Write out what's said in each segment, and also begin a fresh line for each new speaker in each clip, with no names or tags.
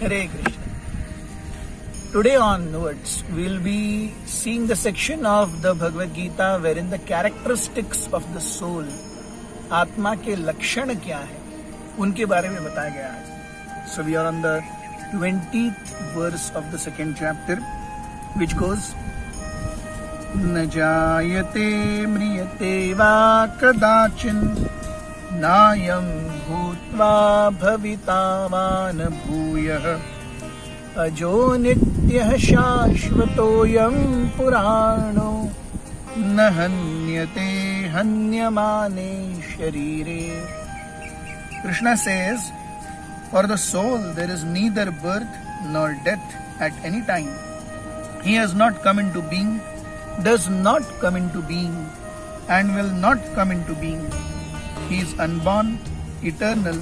Hare Krishna. Today onwards, we'll be seeing the section of the Bhagavad Gita wherein the characteristics of the soul, आत्मा के लक्षण क्या है, उनके बारे में बताया गया है. So we are on the 20th verse of the second chapter, which goes, न जायते म्रियते वा कदाचिन नायं भूत्वा भविता वा न भूयः अजो नित्यः शाश्वतोऽयं पुराणो न हन्यते हन्यमाने शरीरे. Krishna says, for the soul there is neither birth nor death at any time. He has not come into being, does not come into being, and will not come into being. He is unborn, eternal,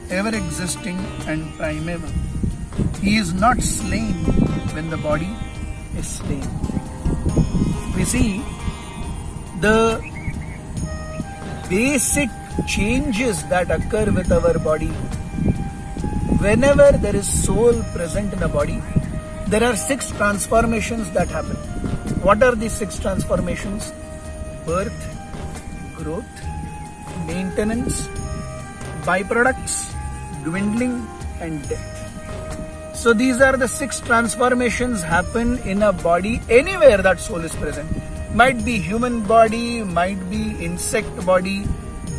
ever existing and primeval. He is not slain when the body is slain. We see the basic changes that occur with our body. Whenever there is soul present in a body, there are 6 transformations that happen. What are these 6 transformations? Birth, growth, maintenance, byproducts, dwindling, and death. So these are the 6 transformations happen in a body anywhere that soul is present. Might be human body, might be insect body,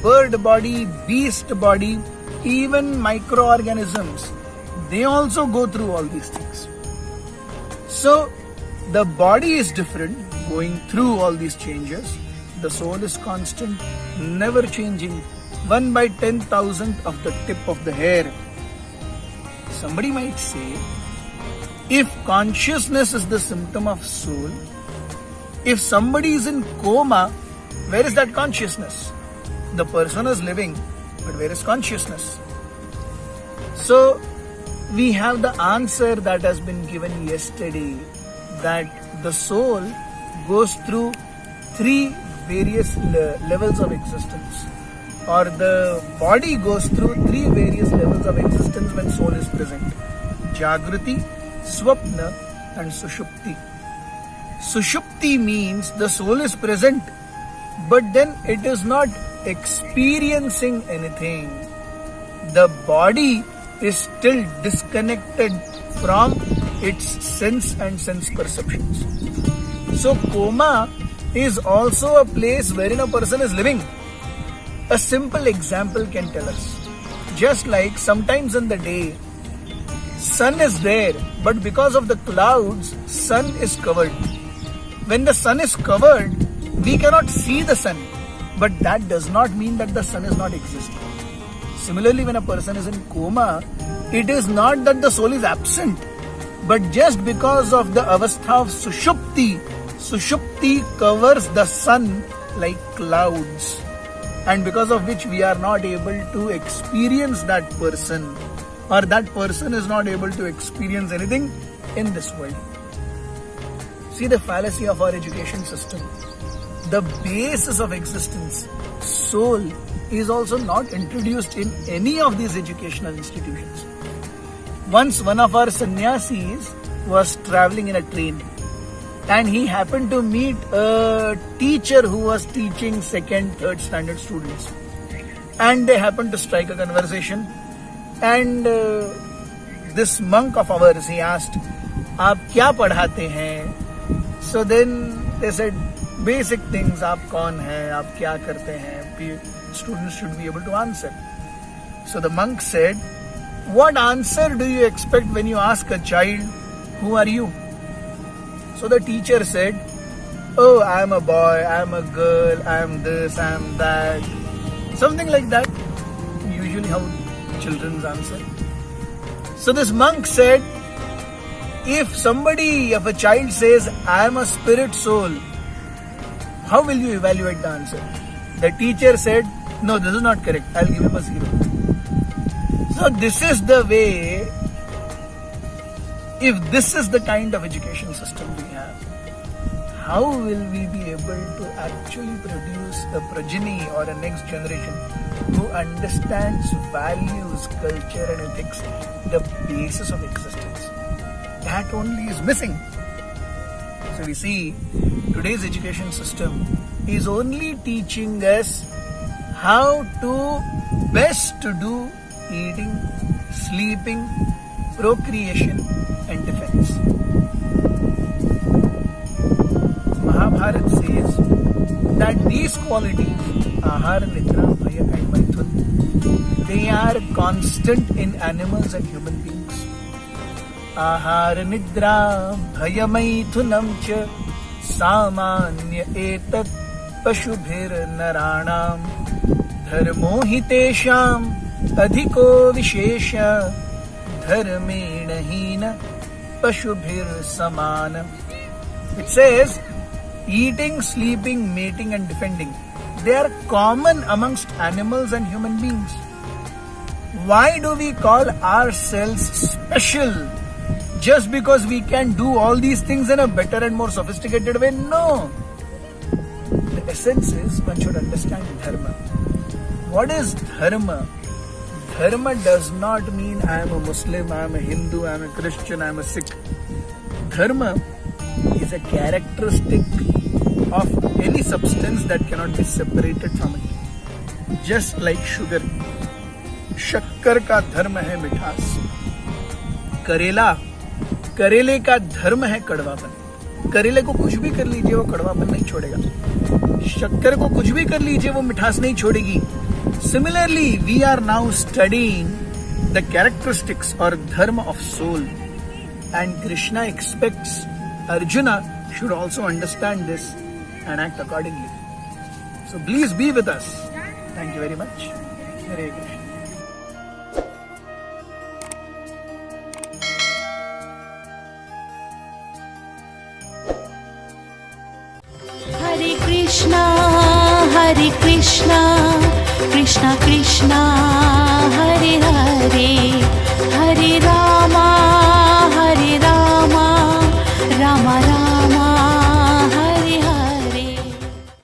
bird body, beast body, even microorganisms. They also go through all these things. So the body is different, going through all these changes. The soul is constant, never changing, 1/10,000th of the tip of the hair. Somebody might say, if consciousness is the symptom of soul, if somebody is in coma, where is that consciousness? The person is living, but where is consciousness? So we have the answer that has been given yesterday, that the soul goes through 3 various levels of existence, or the body goes through 3 various levels of existence when soul is present: Jagrati, Swapna, and Sushupti. Sushupti means the soul is present, but then it is not experiencing anything. The body is still disconnected from its sense and sense perceptions. So coma is also a place wherein a person is living. A simple example can tell us. Just like sometimes in the day, sun is there, but because of the clouds, sun is covered. When the sun is covered, we cannot see the sun, but that does not mean that the sun is not existing. Similarly, when a person is in coma, it is not that the soul is absent, but just because of the avastha of Sushupti, Sushupti covers the sun like clouds, and because of which we are not able to experience that person, or that person is not able to experience anything in this world. See the fallacy of our education system. The basis of existence, soul, is also not introduced in any of these educational institutions. Once one of our sannyasis was traveling in a train, and he happened to meet a teacher who was teaching 2nd, 3rd standard students. And they happened to strike a conversation. And this monk of ours, he asked, "Aap kya padhate hain?" So then they said, basic things, aap kaun hai, aap kya karte hain? Students should be able to answer. So the monk said, what answer do you expect when you ask a child, who are you? So the teacher said, oh, I am a boy, I am a girl, I am this, I am that. Something like that. Usually how children answer. So this monk said, if a child says, I am a spirit soul, how will you evaluate the answer? The teacher said, no, this is not correct. I'll give him a 0. So this is the way, if this is the kind of education system we have, how will we be able to actually produce a progeny or a next generation who understands values, culture and ethics, the basis of existence. That only is missing. So we see today's education system is only teaching us how to best to do eating, sleeping, procreation and defense. Mahabharata says that these qualities, ahara, nidra, bhaya and maithun, they are constant in animals and human beings. Ahara, nidra, bhaya maithunam cha samanya etat pashubhir naranam dharmo hitesham adhiko vishesha dharmena hina pashubhir samana. It says, eating, sleeping, mating and defending, they are common amongst animals and human beings. Why do we call ourselves special just because we can do all these things in a better and more sophisticated way? No. The essence is one should understand dharma. What is dharma? Dharma does not mean I am a Muslim, I am a Hindu, I am a Christian, I am a Sikh. Dharma is a characteristic of any substance that cannot be separated from it. Just like sugar. शक्कर का धर्म है मिठास. करेले का धर्म है कड़वापन. करेले को कुछ भी कर लीजिए वो कड़वापन नहीं छोड़ेगा. शक्कर को कुछ भी कर लीजिए वो मिठास नहीं छोड़ेगी. Similarly, we are now studying the characteristics or dharma of soul, and Krishna expects Arjuna should also understand this and act accordingly. So please be with us. Thank you very much. Hare Krishna.
Hare Krishna, Krishna Krishna